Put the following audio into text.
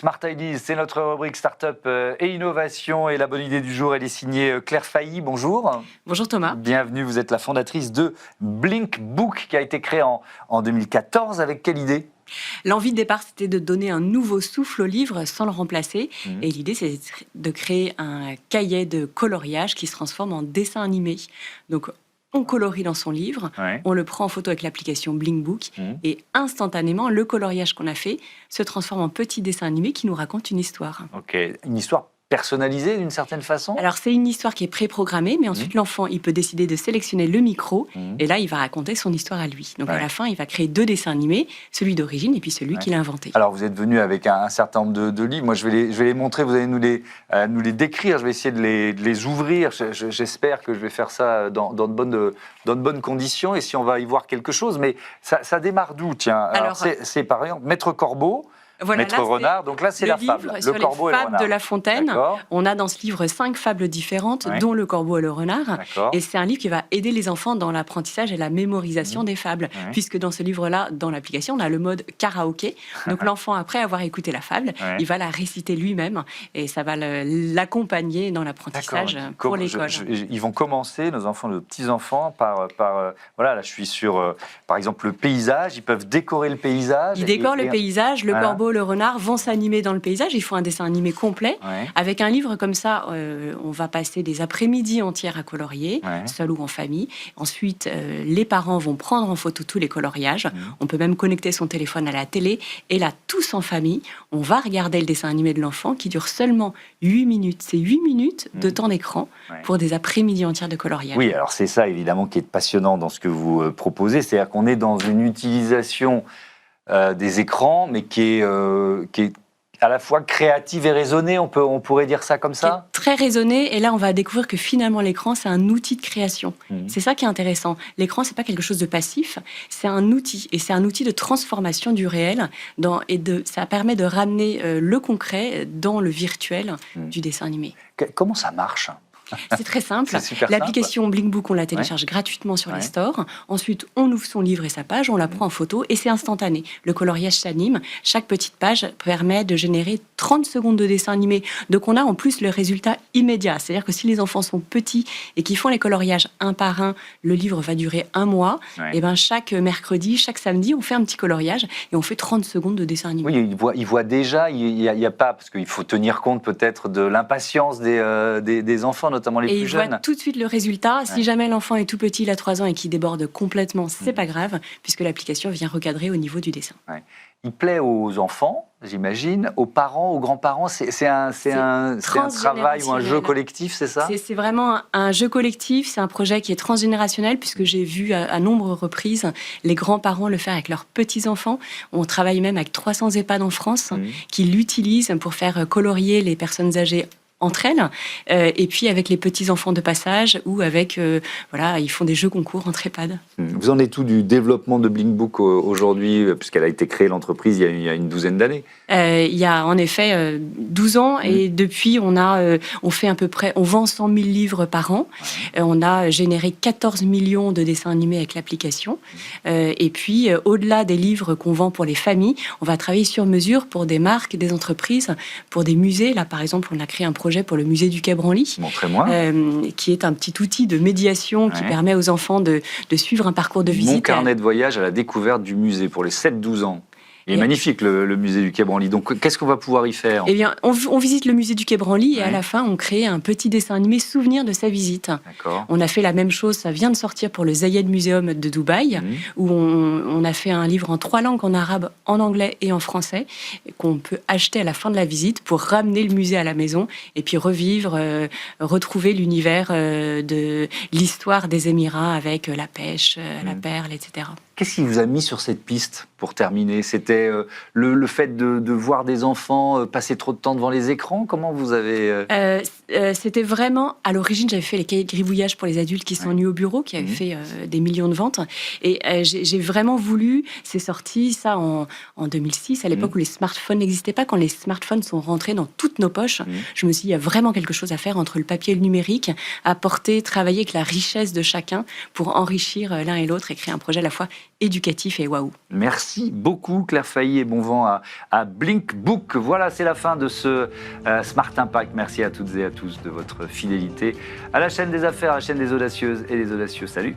Smart Ideas, c'est notre rubrique Startup et Innovation. Et la bonne idée du jour, elle est signée Claire Failly. Bonjour. Bonjour Thomas. Bienvenue, vous êt la fondatrice de Blinkbook qui a été créé en 2014. Avec quelle idée ? L'envie de départ, c'était de donner un nouveau souffle au livre sans le remplacer. Et l'idée, c'est de créer un cahier de coloriage qui se transforme en dessin animé. Donc, on colorie dans son livre, on le prend en photo avec l'application Blinkbook et instantanément, le coloriage qu'on a fait se transforme en petit dessin animé qui nous raconte une histoire. Ok, une histoire personnalisée d'une certaine façon ? Alors, c'est une histoire qui est préprogrammée, mais ensuite, l'enfant, il peut décider de sélectionner le micro et là, il va raconter son histoire à lui. Donc, à la fin, il va créer 2 dessins animés, celui d'origine et puis celui qu'il a inventé. Alors, vous êtes venu avec un certain nombre de livres. Moi, je vais les montrer, vous allez nous les décrire. Je vais essayer de les ouvrir. J'espère que je vais faire ça dans de bonnes conditions et si on va y voir quelque chose. Mais ça démarre d'où, tiens ? Alors c'est par exemple Maître Corbeau. Voilà, Maître Renard, donc là c'est la fable, le corbeau et le renard. De La Fontaine. On a dans ce livre 5 fables différentes, dont le corbeau et le renard. Et c'est un livre qui va aider les enfants dans l'apprentissage et la mémorisation des fables, puisque dans ce livre-là, dans l'application, on a le mode karaoké. Donc l'enfant, après avoir écouté la fable, il va la réciter lui-même et ça va l'accompagner dans l'apprentissage pour l'école. Ils vont commencer, nos enfants, nos petits-enfants, par voilà, là je suis sur, par exemple, le paysage. Ils peuvent décorer le paysage. Ils décorent le paysage, le corbeau, le renard vont s'animer dans le paysage. Il faut un dessin animé complet. Avec un livre comme ça, on va passer des après-midi entières à colorier, seul ou en famille. Ensuite, les parents vont prendre en photo tous les coloriages. On peut même connecter son téléphone à la télé. Et là, tous en famille, on va regarder le dessin animé de l'enfant qui dure seulement 8 minutes. C'est 8 minutes de temps d'écran pour des après-midi entières de coloriage. Oui, alors c'est ça, évidemment, qui est passionnant dans ce que vous proposez. C'est-à-dire qu'on est dans une utilisation des écrans, mais qui est à la fois créative et raisonnée, on pourrait dire ça comme ça ? Très raisonné, et là on va découvrir que finalement l'écran c'est un outil de création. C'est ça qui est intéressant. L'écran c'est pas quelque chose de passif, c'est un outil, et c'est un outil de transformation du réel, ça permet de ramener le concret dans le virtuel du dessin animé. Comment ça marche ? C'est très simple. L'application Blinkbook, on la télécharge gratuitement sur les stores. Ensuite, on ouvre son livre et sa page, on la prend en photo et c'est instantané. Le coloriage s'anime. Chaque petite page permet de générer 30 secondes de dessin animé. Donc, on a en plus le résultat immédiat. C'est-à-dire que si les enfants sont petits et qu'ils font les coloriages un par un, le livre va durer 1 mois. Et ben, chaque mercredi, chaque samedi, on fait un petit coloriage et on fait 30 secondes de dessin animé. Oui, ils voient déjà, il y a pas, parce qu'il faut tenir compte peut-être de l'impatience des enfants, notamment les plus jeunes. Et il voit tout de suite le résultat. Si jamais l'enfant est tout petit, il a 3 ans et qu'il déborde complètement, c'est pas grave, puisque l'application vient recadrer au niveau du dessin. Il plaît aux enfants, j'imagine, aux parents, aux grands-parents. C'est un travail ou un jeu collectif, c'est ça ? C'est vraiment un jeu collectif. C'est un projet qui est transgénérationnel, puisque j'ai vu à nombreuses reprises les grands-parents le faire avec leurs petits-enfants. On travaille même avec 300 EHPAD en France qui l'utilisent pour faire colorier les personnes âgées entre elles, et puis avec les petits-enfants de passage, ou avec, ils font des jeux concours entre EHPAD. Vous en êtes où du développement de Blinkbook aujourd'hui, puisqu'elle a été créée, l'entreprise, il y a une douzaine d'années ? Il y a en effet 12 ans, et depuis, on fait à peu près, on vend 100 000 livres par an. On a généré 14 millions de dessins animés avec l'application. Et puis, au-delà des livres qu'on vend pour les familles, on va travailler sur mesure pour des marques, des entreprises, pour des musées. Là, par exemple, on a créé un projet pour le musée du Quai Branly, qui est un petit outil de médiation qui permet aux enfants de suivre un parcours de visite. Mon carnet de voyage à la découverte du musée pour les 7-12 ans. Il est magnifique, le musée du Quai Branly. Donc, qu'est-ce qu'on va pouvoir y faire ? Eh bien, on visite le musée du Quai Branly et à la fin, on crée un petit dessin animé souvenir de sa visite. On a fait la même chose, ça vient de sortir pour le Zayed Museum de Dubaï, où on a fait un livre en 3 langues, en arabe, en anglais et en français, qu'on peut acheter à la fin de la visite pour ramener le musée à la maison et puis revivre, retrouver l'univers de l'histoire des Émirats avec la pêche, la perle, etc. Qu'est-ce qui vous a mis sur cette piste, pour terminer ? C'était le fait de voir des enfants passer trop de temps devant les écrans ? Comment vous avez... C'était vraiment... À l'origine, j'avais fait les cahiers de gribouillage pour les adultes qui sont nus au bureau, qui avaient fait des millions de ventes. Et j'ai vraiment voulu... C'est sorti, ça, en 2006, à l'époque où les smartphones n'existaient pas. Quand les smartphones sont rentrés dans toutes nos poches, je me suis dit, il y a vraiment quelque chose à faire entre le papier et le numérique, apporter, travailler avec la richesse de chacun pour enrichir l'un et l'autre et créer un projet à la fois éducatif et waouh. Merci beaucoup Claire Failly et bon vent à Blink Book. Voilà, c'est la fin de ce Smart Impact. Merci à toutes et à tous de votre fidélité à la chaîne des affaires, à la chaîne des audacieuses et des audacieux. Salut.